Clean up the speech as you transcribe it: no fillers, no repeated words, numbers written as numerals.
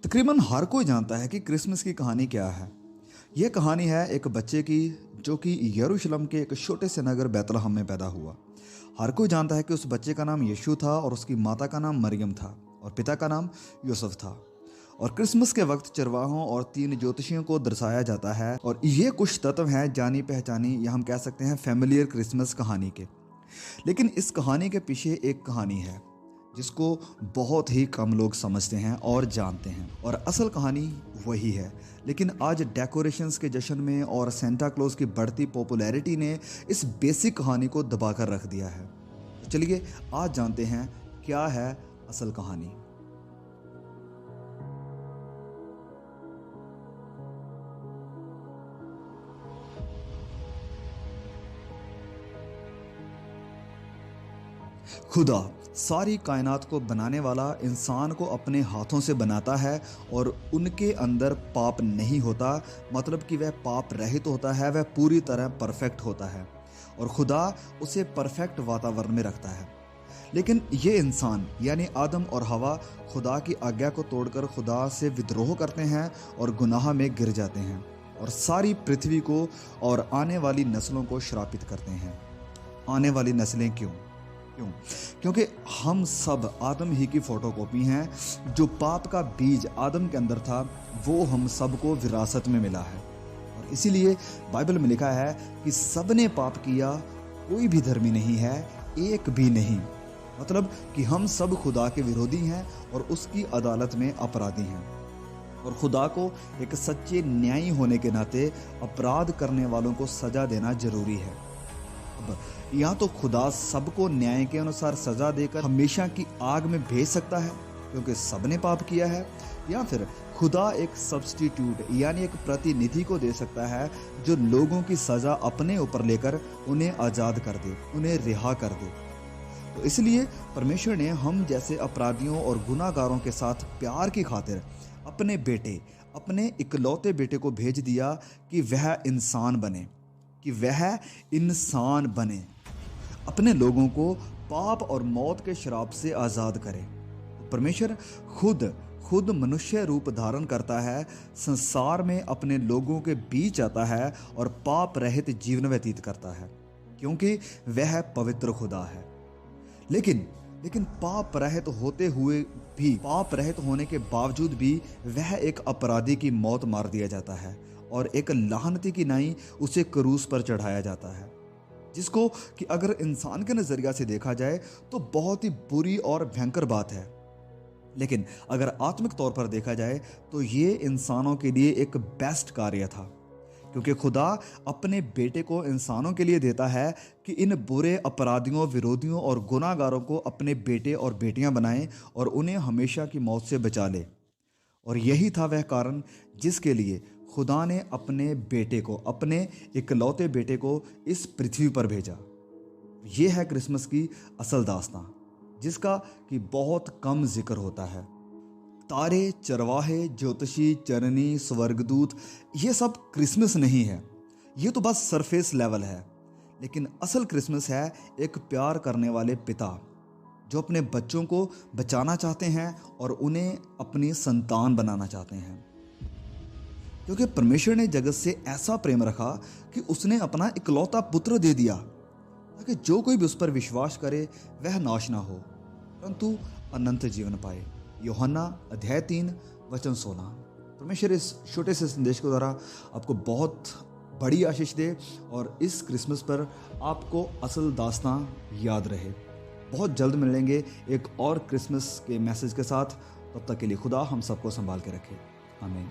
तकरीबन हर कोई जानता है कि क्रिसमस की कहानी क्या है। यह कहानी है एक बच्चे की जो कि यरूशलेम के एक छोटे से नगर बैतलहम में पैदा हुआ। हर कोई जानता है कि उस बच्चे का नाम यीशु था और उसकी माता का नाम मरियम था और पिता का नाम यूसुफ था। और क्रिसमस के वक्त चरवाहों और 3 ज्योतिषियों को दर्शाया जाता है और ये कुछ तत्व हैं जानी पहचानी या हम कह सकते हैं फैमिलियर क्रिसमस कहानी के। लेकिन इस कहानी के पीछे एक कहानी है जिसको बहुत ही कम लोग समझते हैं और जानते हैं, और असल कहानी वही है। लेकिन आज डेकोरेशंस के जश्न में और सेंटा क्लॉज की बढ़ती पॉपुलैरिटी ने इस बेसिक कहानी को दबाकर रख दिया है। तो चलिए आज जानते हैं क्या है असल कहानी। खुदा सारी कायनात को बनाने वाला इंसान को अपने हाथों से बनाता है और उनके अंदर पाप नहीं होता, मतलब कि वह पाप रहित होता है, वह पूरी तरह परफेक्ट होता है और खुदा उसे परफेक्ट वातावरण में रखता है। लेकिन ये इंसान यानी आदम और हवा खुदा की आज्ञा को तोड़कर खुदा से विद्रोह करते हैं और गुनाह में गिर जाते हैं और सारी पृथ्वी को और आने वाली नस्लों को श्रापित करते हैं। आने वाली नस्लें क्यों? क्योंकि हम सब आदम ही की फोटोकॉपी हैं। जो पाप का बीज आदम के अंदर था वो हम सबको विरासत में मिला है और इसीलिए बाइबल में लिखा है कि सब ने पाप किया, कोई भी धर्मी नहीं है, एक भी नहीं। मतलब कि हम सब खुदा के विरोधी हैं और उसकी अदालत में अपराधी हैं और खुदा को एक सच्चे न्यायी होने के नाते अपराध करने वालों को सजा देना जरूरी है। या तो खुदा सबको न्याय के अनुसार सजा देकर हमेशा की आग में भेज सकता है क्योंकि सबने पाप किया है, या फिर खुदा एक सब्स्टिट्यूट यानी एक प्रतिनिधि को दे सकता है जो लोगों की सजा अपने ऊपर लेकर उन्हें आज़ाद कर दे, उन्हें रिहा कर दे। तो इसलिए परमेश्वर ने हम जैसे अपराधियों और गुनाहगारों के साथ प्यार की खातिर अपने बेटे, अपने इकलौते बेटे को भेज दिया कि वह इंसान बने, अपने लोगों को पाप और मौत के श्राप से आज़ाद करे। परमेश्वर खुद मनुष्य रूप धारण करता है, संसार में अपने लोगों के बीच आता है और पाप रहित जीवन व्यतीत करता है क्योंकि वह पवित्र खुदा है। लेकिन पाप रहित होने के बावजूद भी वह एक अपराधी की मौत मार दिया जाता है और एक लाहनती की नाई उसे क्रूस पर चढ़ाया जाता है, जिसको कि अगर इंसान के नज़रिया से देखा जाए तो बहुत ही बुरी और भयंकर बात है। लेकिन अगर आत्मिक तौर पर देखा जाए तो ये इंसानों के लिए एक बेस्ट कार्य था क्योंकि खुदा अपने बेटे को इंसानों के लिए देता है कि इन बुरे अपराधियों, विरोधियों और गुनाहगारों को अपने बेटे और बेटियां बनाए और उन्हें हमेशा की मौत से बचा ले। और यही था वह कारण जिसके लिए खुदा ने अपने इकलौते बेटे को इस पृथ्वी पर भेजा। ये है क्रिसमस की असल दास्तां जिसका कि बहुत कम जिक्र होता है। तारे, चरवाहे, ज्योतिषी, चरनी, स्वर्गदूत, ये सब क्रिसमस नहीं है, ये तो बस सरफेस लेवल है। लेकिन असल क्रिसमस है एक प्यार करने वाले पिता जो अपने बच्चों को बचाना चाहते हैं और उन्हें अपनी संतान बनाना चाहते हैं, क्योंकि परमेश्वर ने जगत से ऐसा प्रेम रखा कि उसने अपना इकलौता पुत्र दे दिया ताकि जो कोई भी उस पर विश्वास करे वह नाश ना हो परंतु अनंत जीवन पाए। यूहन्ना अध्याय 3 वचन 16। परमेश्वर इस छोटे से संदेश के द्वारा आपको बहुत बड़ी आशीष दे और इस क्रिसमस पर आपको असल दास्तां याद रहे। बहुत जल्द मिलेंगे एक और क्रिसमस के मैसेज के साथ। तब तक के लिए खुदा हम सबको संभाल के रखे। आमीन।